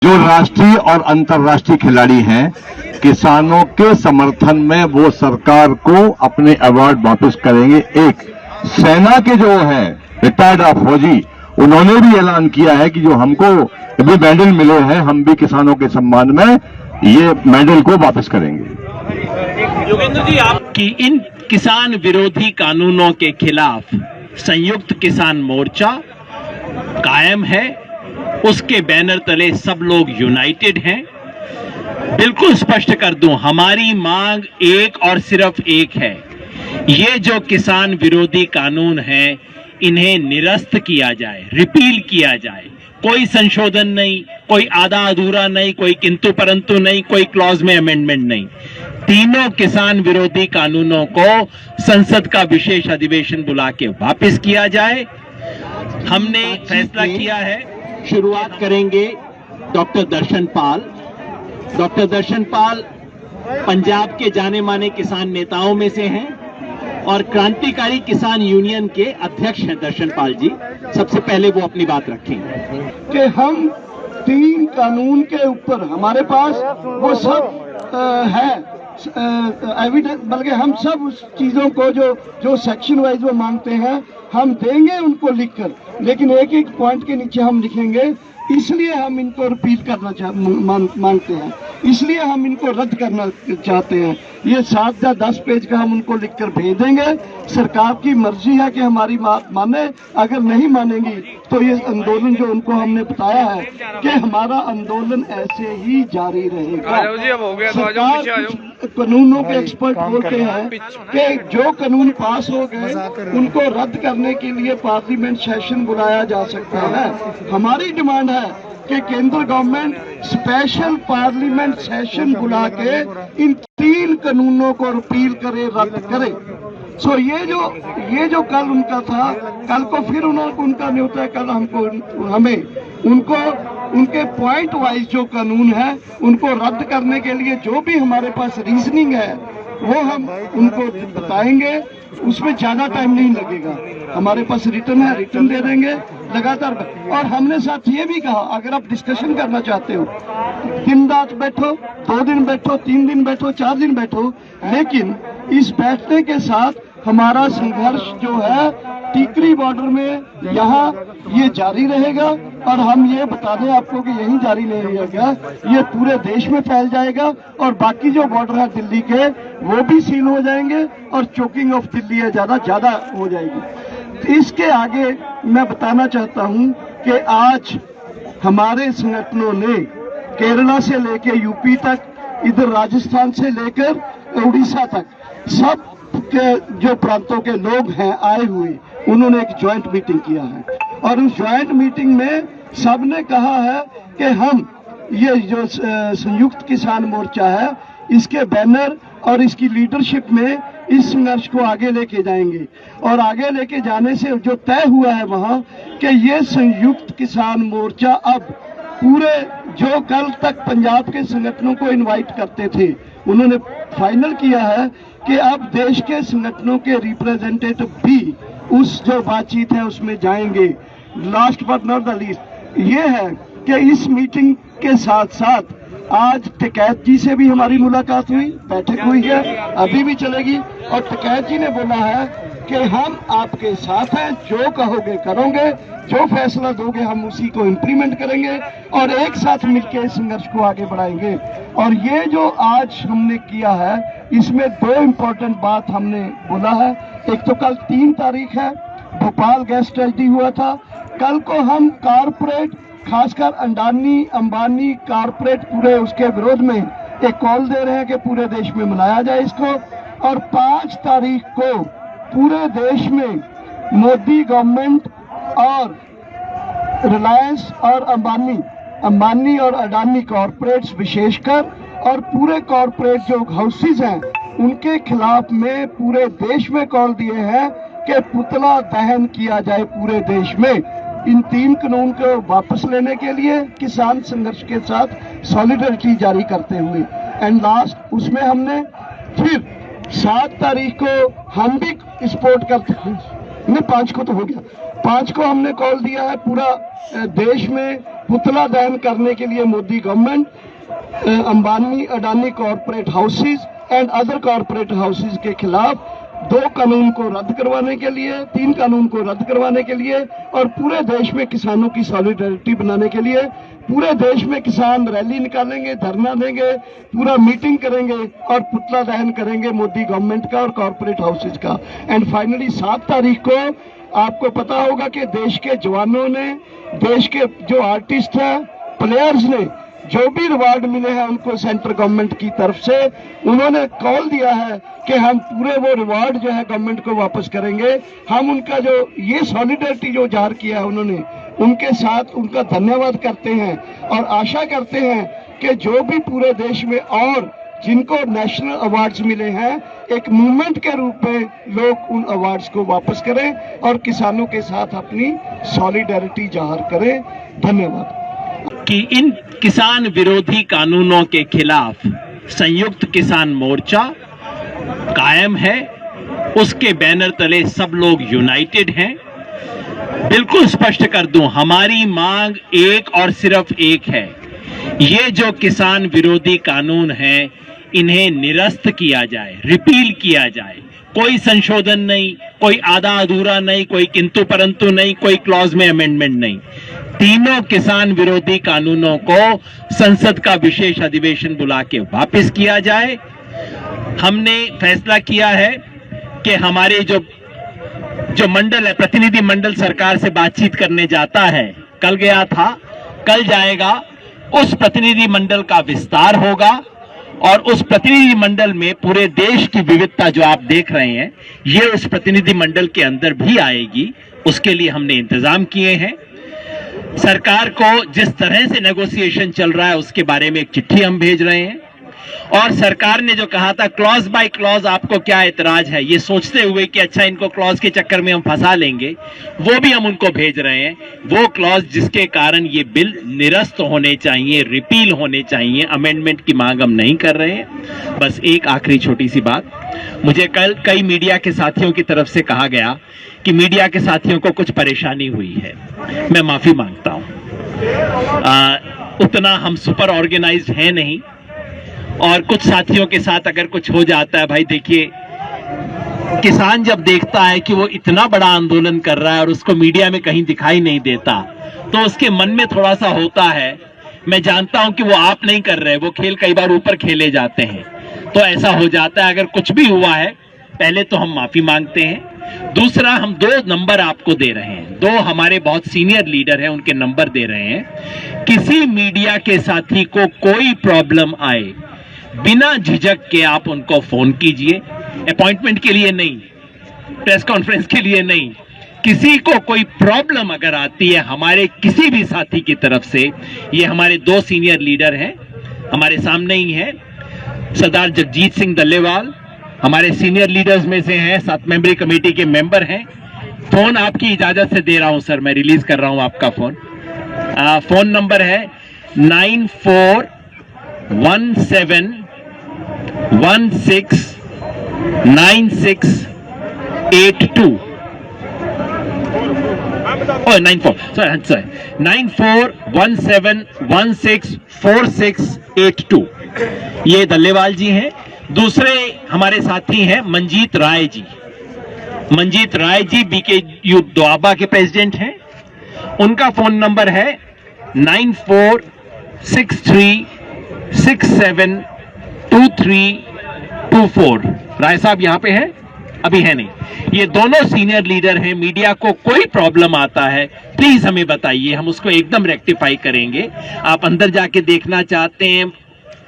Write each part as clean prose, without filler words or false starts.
जो राष्ट्रीय और अंतर्राष्ट्रीय खिलाड़ी हैं, किसानों के समर्थन में वो सरकार को अपने अवार्ड वापस करेंगे। एक सेना के जो है रिटायर्ड फौजी, उन्होंने भी ऐलान किया है कि जो हमको भी मेडल मिले हैं, हम भी किसानों के सम्मान में ये मेडल को वापस करेंगे। योगेंद्र जी, आपकी इन किसान विरोधी कानूनों के खिलाफ संयुक्त किसान मोर्चा कायम है, उसके बैनर तले सब लोग यूनाइटेड हैं। बिल्कुल स्पष्ट कर दूं, हमारी मांग एक और सिर्फ एक है, ये जो किसान विरोधी कानून हैं इन्हें निरस्त किया जाए, रिपील किया जाए। कोई संशोधन नहीं, कोई आधा अधूरा नहीं, कोई किंतु परंतु नहीं, कोई क्लॉज में अमेंडमेंट नहीं। तीनों किसान विरोधी कानूनों को संसद का विशेष अधिवेशन बुला के वापस किया जाए। हमने फैसला किया है। शुरुआत करेंगे डॉक्टर दर्शन पाल। डॉक्टर दर्शन पाल पंजाब के जाने माने किसान नेताओं में से हैं और क्रांतिकारी किसान यूनियन के अध्यक्ष हैं। दर्शन पाल जी, सबसे पहले वो अपनी बात रखेंगे कि हम 3 कानून के ऊपर हमारे पास वो सब है एविडेंस, बल्कि हम सब उस चीजों को जो सेक्शन वाइज वो मांगते हैं हम देंगे उनको लिखकर, लेकिन एक एक पॉइंट के नीचे हम लिखेंगे इसलिए हम इनको रिपील करना मांगते हैं, इसलिए हम इनको रद्द करना चाहते हैं। ये 7 या 10 पेज का हम उनको लिखकर भेज देंगे। सरकार की मर्जी है कि हमारी बात माने, अगर नहीं मानेंगी तो ये आंदोलन जो उनको हमने बताया है कि हमारा आंदोलन ऐसे ही जारी रहेगा। सरकार कानूनों के एक्सपर्ट बोलते हैं कि जो कानून पास हो गए उनको रद्द करने के लिए पार्लियामेंट सेशन बुलाया जा सकता है। हमारी डिमांड है कि केंद्र गवर्नमेंट स्पेशल पार्लियामेंट सेशन बुला के इन 3 कानूनों को रिपील करे, रद्द करे। सो ये जो कल उनका था, कल को फिर उनका नहीं होता है, कल हमें उनको उनके पॉइंट वाइज जो कानून है उनको रद्द करने के लिए जो भी हमारे पास रीजनिंग है वो हम उनको बताएंगे। उसमें ज्यादा टाइम नहीं लगेगा, हमारे पास रिटर्न है, रिटर्न दे देंगे लगातार। और हमने साथ ये भी कहा, अगर आप डिस्कशन करना चाहते हो, दिन रात बैठो, 2 दिन बैठो, 3 दिन बैठो, 4 दिन बैठो, लेकिन इस बैठने के साथ हमारा संघर्ष जो है टीकरी बॉर्डर में यहाँ ये जारी रहेगा। और हम ये बता दें आपको कि यही जारी नहीं रहेगा, ये पूरे देश में फैल जाएगा और बाकी जो बॉर्डर है दिल्ली के वो भी सील हो जाएंगे और चोकिंग ऑफ दिल्ली है ज्यादा हो जाएगी। इसके आगे मैं बताना चाहता हूँ कि आज हमारे संगठनों ने केरला से लेकर यूपी तक, इधर राजस्थान से लेकर उड़ीसा तक, सब के जो प्रांतों के लोग हैं आए हुए, उन्होंने एक ज्वाइंट मीटिंग किया है और उस ज्वाइंट मीटिंग में सबने कहा है कि हम ये जो संयुक्त किसान मोर्चा है इसके बैनर और इसकी लीडरशिप में इस संघर्ष को आगे लेके जाएंगे। और आगे लेके जाने से जो तय हुआ है वहाँ कि ये संयुक्त किसान मोर्चा अब पूरे जो कल तक पंजाब के संगठनों को इनवाइट करते थे, उन्होंने फाइनल किया है कि अब देश के संगठनों के रिप्रेजेंटेटिव भी उस जो बातचीत है उसमें जाएंगे। Last but not the least ये है कि इस मीटिंग के साथ साथ आज टिकैत जी से भी हमारी मुलाकात हुई, बैठक हुई है, अभी भी चलेगी। और टिकैत जी ने बोला है कि हम आपके साथ हैं, जो कहोगे करोगे, जो फैसला दोगे हम उसी को इम्प्लीमेंट करेंगे और एक साथ मिलकर इस संघर्ष को आगे बढ़ाएंगे। और ये जो आज हमने किया है इसमें 2 इम्पोर्टेंट बात हमने बोला है। एक तो कल 3 तारीख है, भोपाल गैस ट्रेजेडी हुआ था। कल को हम कारपोरेट, खासकर अडानी अंबानी कारपोरेट पूरे उसके विरोध में एक कॉल दे रहे हैं कि पूरे देश में मनाया जाए इसको। और 5 तारीख को पूरे देश में मोदी गवर्नमेंट और रिलायंस और अंबानी और अडानी कॉरपोरेट्स विशेषकर और पूरे कॉरपोरेट जो हाउसेज हैं उनके खिलाफ में पूरे देश में कॉल दिए हैं कि पुतला दहन किया जाए पूरे देश में। इन 3 कानून को वापस लेने के लिए किसान संघर्ष के साथ सॉलिडरिटी जारी करते हुए। एंड लास्ट उसमें हमने फिर 7 तारीख को हम भी सपोर्ट करते हैं, 5 को तो हो गया, 5 को हमने कॉल दिया है पूरा देश में पुतला दहन करने के लिए Modi government Ambani Adani corporate houses and other corporate houses के खिलाफ 2 कानून को रद्द करवाने के लिए, 3 कानून को रद्द करवाने के लिए और पूरे देश में किसानों की सॉलिडेरिटी बनाने के लिए पूरे देश में किसान रैली निकालेंगे, धरना देंगे, पूरा मीटिंग करेंगे और पुतला दहन करेंगे मोदी गवर्नमेंट का और कॉरपोरेट हाउसेज का। एंड फाइनली 7 तारीख को आपको पता होगा कि देश के जवानों ने, देश के जो आर्टिस्ट हैं, प्लेयर्स ने जो भी रिवार्ड मिले हैं उनको सेंट्रल गवर्नमेंट की तरफ से उन्होंने कॉल दिया है कि हम पूरे वो रिवार्ड जो है गवर्नमेंट को वापस करेंगे। हम उनका जो ये सॉलिडेरिटी जो जाहिर किया है उन्होंने, उनके साथ उनका धन्यवाद करते हैं और आशा करते हैं कि जो भी पूरे देश में और जिनको नेशनल अवार्ड्स मिले हैं एक मूवमेंट के रूप में लोग उन अवार्ड्स को वापस करें और किसानों के साथ अपनी सॉलिडेरिटी जाहिर करें। धन्यवाद। कि इन किसान विरोधी कानूनों के खिलाफ संयुक्त किसान मोर्चा कायम है, उसके बैनर तले सब लोग यूनाइटेड हैं। बिल्कुल स्पष्ट कर दूं, हमारी मांग एक और सिर्फ एक है, ये जो किसान विरोधी कानून हैं इन्हें निरस्त किया जाए, रिपील किया जाए। कोई संशोधन नहीं, कोई आधा अधूरा नहीं, कोई किंतु परंतु नहीं, कोई क्लॉज में अमेंडमेंट नहीं। तीनों किसान विरोधी कानूनों को संसद का विशेष अधिवेशन बुला के वापस किया जाए। हमने फैसला किया है कि हमारे जो मंडल है, प्रतिनिधि मंडल सरकार से बातचीत करने जाता है, कल गया था, कल जाएगा, उस प्रतिनिधि मंडल का विस्तार होगा और उस प्रतिनिधि मंडल में पूरे देश की विविधता जो आप देख रहे हैं ये उस प्रतिनिधि मंडल के अंदर भी आएगी। उसके लिए हमने इंतजाम किए हैं। सरकार को जिस तरह से नेगोशिएशन चल रहा है उसके बारे में एक चिट्ठी हम भेज रहे हैं और सरकार ने जो कहा था क्लॉज बाय क्लॉज आपको क्या एतराज है, ये सोचते हुए कि अच्छा इनको क्लॉज के चक्कर में हम फंसा लेंगे, वो भी हम उनको भेज रहे हैं। वो क्लॉज जिसके कारण ये बिल निरस्त होने चाहिए, रिपील होने चाहिए, अमेंडमेंट की मांग हम नहीं कर रहे हैं। बस एक आखिरी छोटी सी बात, मुझे कल कई मीडिया के साथियों की तरफ से कहा गया कि मीडिया के साथियों को कुछ परेशानी हुई है। मैं माफी मांगता हूं, उतना हम सुपर ऑर्गेनाइज्ड हैं नहीं और कुछ साथियों के साथ अगर कुछ हो जाता है, भाई देखिए किसान जब देखता है कि वो इतना बड़ा आंदोलन कर रहा है और उसको मीडिया में कहीं दिखाई नहीं देता तो उसके मन में थोड़ा सा होता है। मैं जानता हूं कि वो आप नहीं कर रहे, वो खेल कई बार ऊपर खेले जाते हैं, तो ऐसा हो जाता है। अगर कुछ भी हुआ है पहले तो हम माफी मांगते हैं। दूसरा, हम 2 नंबर आपको दे रहे हैं, 2 हमारे बहुत सीनियर लीडर हैं उनके नंबर दे रहे हैं। किसी मीडिया के साथी को कोई प्रॉब्लम आए, बिना झिझक के आप उनको फोन कीजिए, अपॉइंटमेंट के लिए नहीं, प्रेस कॉन्फ्रेंस के लिए नहीं। किसी को कोई प्रॉब्लम अगर आती है हमारे किसी भी साथी की तरफ से, ये हमारे 2 सीनियर लीडर हैं, हमारे सामने ही हैं, सरदार जगजीत सिंह डल्लेवाल हमारे सीनियर लीडर्स में से हैं, 7 मेंबरी कमेटी के मेंबर हैं। फोन आपकी इजाजत से दे रहा हूं सर, मैं रिलीज कर रहा हूं आपका फोन। फोन नंबर है 9417169682 9417164682। ये दल्लेवाल जी हैं। दूसरे हमारे साथी हैं मंजीत राय जी। मंजीत राय जी बीकेयू दोआबा के प्रेसिडेंट हैं। उनका फोन नंबर है 9463672324। राय साहब यहां पे हैं? अभी है नहीं। ये दोनों सीनियर लीडर हैं। मीडिया को कोई प्रॉब्लम आता है प्लीज हमें बताइए, हम उसको एकदम रेक्टिफाई करेंगे। आप अंदर जाके देखना चाहते हैं,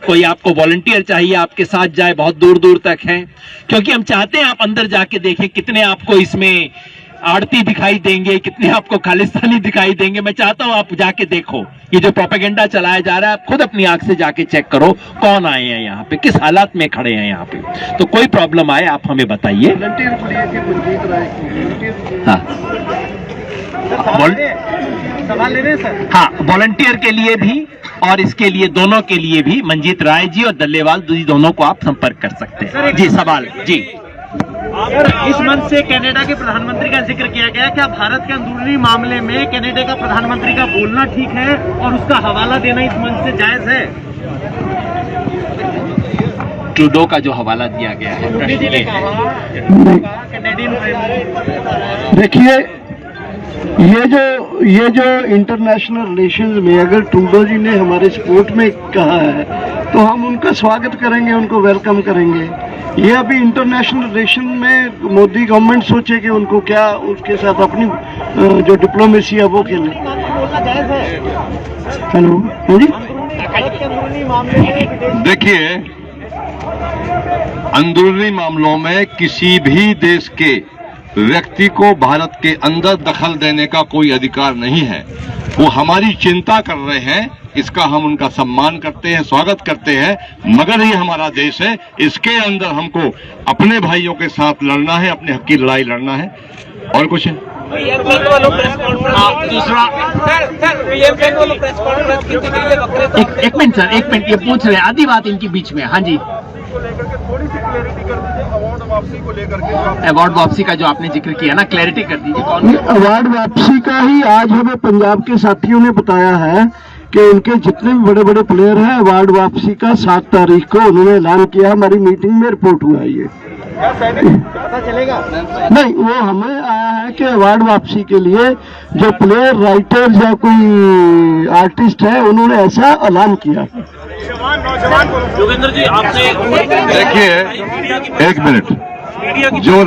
कोई आपको वॉलंटियर चाहिए आपके साथ जाए, बहुत दूर दूर तक हैं, क्योंकि हम चाहते हैं आप अंदर जाके देखें कितने आपको इसमें आड़ती दिखाई देंगे, कितने आपको खालिस्तानी दिखाई देंगे। मैं चाहता हूं आप जाके देखो, ये जो प्रोपेगेंडा चलाया जा रहा है आप खुद अपनी आंख से जाके चेक करो कौन आए हैं यहाँ पे, किस हालात में खड़े हैं यहाँ पे। तो कोई प्रॉब्लम आए आप हमें बताइए। हाँ सवाल ले रहे हैं सर? हाँ, वॉलंटियर के लिए भी और इसके लिए दोनों के लिए भी मंजीत राय जी और दल्लेवाल जी दोनों को आप संपर्क कर सकते हैं। जी सवाल जी। इस मंच से कनाडा के प्रधानमंत्री का जिक्र किया गया। क्या भारत के अंदरूनी मामले में कनाडा का प्रधानमंत्री का बोलना ठीक है और उसका हवाला देना इस मंच से जायज है? ट्रूडो का जो हवाला दिया गया है, प्रश्न ये है। देखिए, ये जो इंटरनेशनल रिलेशंस में अगर ट्रूडो जी ने हमारे सपोर्ट में कहा है तो हम उनका स्वागत करेंगे, उनको वेलकम करेंगे। ये अभी इंटरनेशनल रिलेशन में मोदी गवर्नमेंट सोचे कि उनको क्या उसके साथ अपनी जो डिप्लोमेसी है वो खेले। हेलो जी, देखिए, अंदरूनी मामलों में किसी भी देश के व्यक्ति को भारत के अंदर दखल देने का कोई अधिकार नहीं है। वो हमारी चिंता कर रहे हैं, इसका हम उनका सम्मान करते हैं, स्वागत करते हैं, मगर ये हमारा देश है, इसके अंदर हमको अपने भाइयों के साथ लड़ना है, अपने हक की लड़ाई लड़ना है। और कुछ है? दूसरा, एक मिनट सर, एक मिनट, ये पूछ रहे हैं, आधी बात इनकी बीच में। हाँ जी, अवार्ड वापसी का जो आपने जिक्र किया ना, क्लैरिटी कर दीजिए कौन? अवार्ड वापसी का ही आज हमें पंजाब के साथियों ने बताया है कि उनके जितने भी बड़े बड़े प्लेयर हैं, अवार्ड वापसी का 7 तारीख को उन्होंने ऐलान किया। हमारी मीटिंग में रिपोर्ट हुआ है। ये पता चलेगा नहीं, वो हमें आया है कि अवार्ड वापसी के लिए जो प्लेयर, राइटर या कोई आर्टिस्ट है, उन्होंने ऐसा ऐलान किया। योगेंद्र जी, आपने देखिए, एक मिनट, जो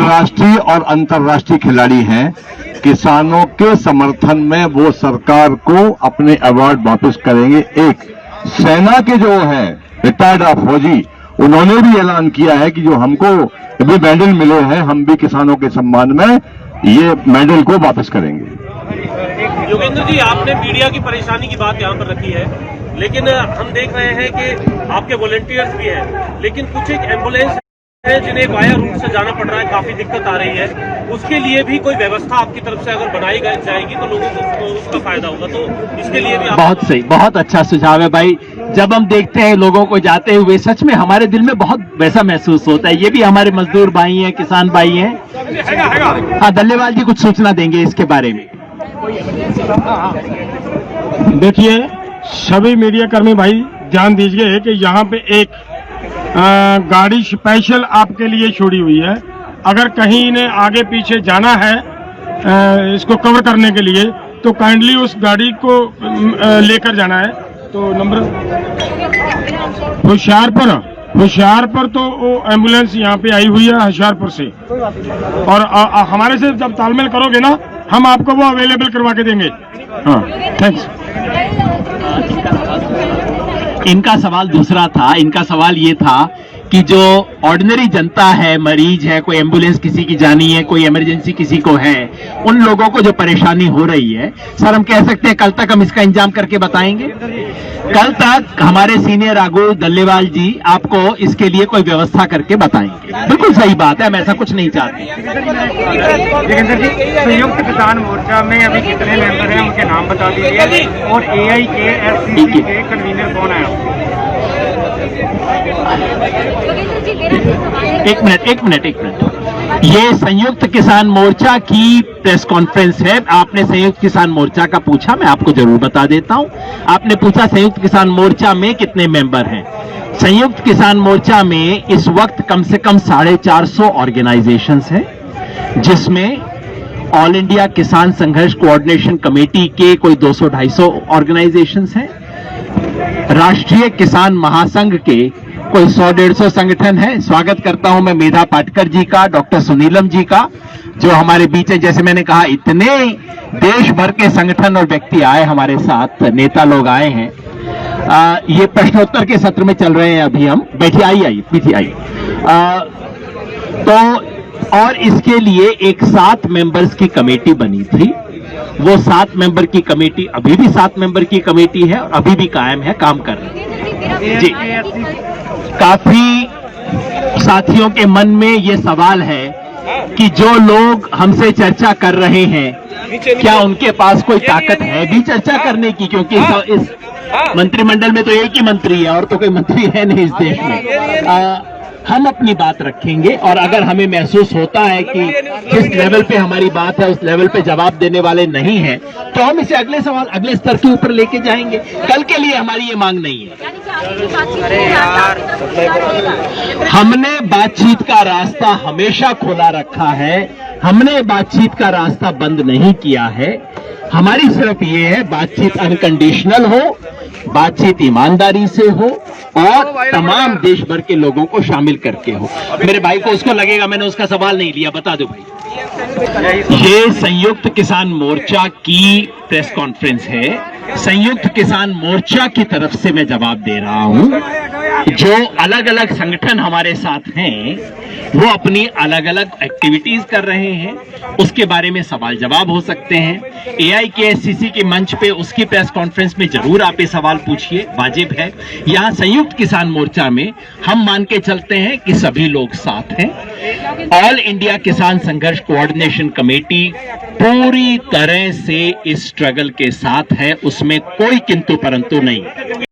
राष्ट्रीय और अंतर्राष्ट्रीय खिलाड़ी हैं, किसानों के समर्थन में वो सरकार को अपने अवार्ड वापस करेंगे। एक सेना के जो है रिटायर्ड फौजी, उन्होंने भी ऐलान किया है कि जो हमको अभी मेडल मिले हैं, हम भी किसानों के सम्मान में ये मेडल को वापस करेंगे। योगेंद्र जी, आपने मीडिया की परेशानी की बात यहाँ पर रखी है, लेकिन हम देख रहे हैं कि आपके वॉलंटियर्स भी हैं, लेकिन कुछ एक एम्बुलेंस है जिन्हें वाया रूट से जाना पड़ रहा है, काफी दिक्कत आ रही है। उसके लिए भी कोई व्यवस्था आपकी तरफ से अगर बनाई जाएगी तो लोगों को उसका फायदा होगा, तो इसके लिए भी बहुत सही, बहुत अच्छा सुझाव है भाई। जब हम देखते हैं लोगों को जाते हुए, सच में हमारे दिल में बहुत वैसा महसूस होता है। ये भी हमारे मजदूर भाई हैं, किसान भाई हैं। हाँ, दल्लेवाल जी कुछ सूचना देंगे इसके बारे में। देखिए, सभी मीडिया कर्मी भाई ध्यान दीजिए कि यहाँ पे एक गाड़ी स्पेशल आपके लिए छोड़ी हुई है। अगर कहीं इन्हें आगे पीछे जाना है इसको कवर करने के लिए, तो काइंडली उस गाड़ी को लेकर जाना है। तो नंबर होशियारपुर तो वो एम्बुलेंस यहाँ पे आई हुई है होशियारपुर से, और हमारे से जब तालमेल करोगे ना, हम आपको वो अवेलेबल करवा के देंगे। हाँ, थैंक्स। इनका सवाल दूसरा था। इनका सवाल ये था कि जो ऑर्डिनरी जनता है, मरीज है, कोई एम्बुलेंस किसी की जानी है, कोई इमरजेंसी किसी को है, उन लोगों को जो परेशानी हो रही है, सर हम कह सकते हैं कल तक हम इसका इंतजाम करके बताएंगे। कल तक हमारे सीनियर आगू दल्लेवाल जी आपको इसके लिए कोई व्यवस्था करके बताएंगे। बिल्कुल सही बात है, हम ऐसा कुछ नहीं चाहते। योगेंद्र जी, संयुक्त किसान मोर्चा में अभी कितने मेंबर हैं, उनके नाम बता दीजिए, और AIKFCC के कन्वीनर कौन है? एक मिनट। ये संयुक्त किसान मोर्चा की प्रेस कॉन्फ्रेंस है। आपने संयुक्त किसान मोर्चा का पूछा, मैं आपको जरूर बता देता हूं। आपने पूछा संयुक्त किसान मोर्चा में कितने मेंबर हैं। संयुक्त किसान मोर्चा में इस वक्त कम से कम 450 ऑर्गेनाइजेशंस हैं, जिसमें ऑल इंडिया किसान संघर्ष कोऑर्डिनेशन कमेटी के कोई 200-250 ऑर्गेनाइजेशंस हैं। राष्ट्रीय किसान महासंघ के कोई 100-150 संगठन है। स्वागत करता हूं मैं मेधा पाटकर जी का, डॉक्टर सुनीलम जी का, जो हमारे बीच है। जैसे मैंने कहा, इतने देश भर के संगठन और व्यक्ति आए हमारे साथ, नेता लोग आए हैं। ये प्रश्नोत्तर के सत्र में चल रहे हैं अभी हम। बैठिए, आइए पीछे आइए। तो और इसके लिए एक 7 मेंबर्स की कमेटी बनी थी। वो 7 मेंबर की कमेटी अभी भी 7 मेंबर की कमेटी है और अभी भी कायम है, काम कर रही है। जी, काफी साथियों के मन में ये सवाल है कि जो लोग हमसे चर्चा कर रहे हैं, क्या उनके पास कोई ताकत है भी चर्चा करने की? क्योंकि इस मंत्रिमंडल में तो एक ही मंत्री है और तो कोई मंत्री है नहीं इस देश में। हम अपनी बात रखेंगे और अगर हमें महसूस होता है कि जिस लेवल पे हमारी बात है उस लेवल पे जवाब देने वाले नहीं हैं, तो हम इसे अगले सवाल अगले स्तर के ऊपर लेके जाएंगे। कल के लिए हमारी ये मांग नहीं है। हमने बातचीत का रास्ता हमेशा खुला रखा है, हमने बातचीत का रास्ता बंद नहीं किया है। हमारी सिर्फ ये है बातचीत अनकंडीशनल हो, बातचीत ईमानदारी से हो और तमाम देश भर के लोगों को शामिल करके हो। मेरे भाई को उसको लगेगा मैंने उसका सवाल नहीं लिया, बता दो भाई। ये संयुक्त किसान मोर्चा की प्रेस कॉन्फ्रेंस है। संयुक्त किसान मोर्चा की तरफ से मैं जवाब दे रहा हूं। जो अलग अलग संगठन हमारे साथ हैं वो अपनी अलग अलग एक्टिविटीज कर रहे हैं, उसके बारे में सवाल जवाब हो सकते हैं। AIKSCC के मंच पे उसकी प्रेस कॉन्फ्रेंस में जरूर आप ये सवाल पूछिए, वाजिब है। यहां संयुक्त किसान मोर्चा में हम मान के चलते हैं कि सभी लोग साथ हैं। ऑल इंडिया किसान संघर्ष कोऑर्डिनेशन कमेटी पूरी तरह से इस स्ट्रगल के साथ है, उसमें कोई किंतु परंतु नहीं।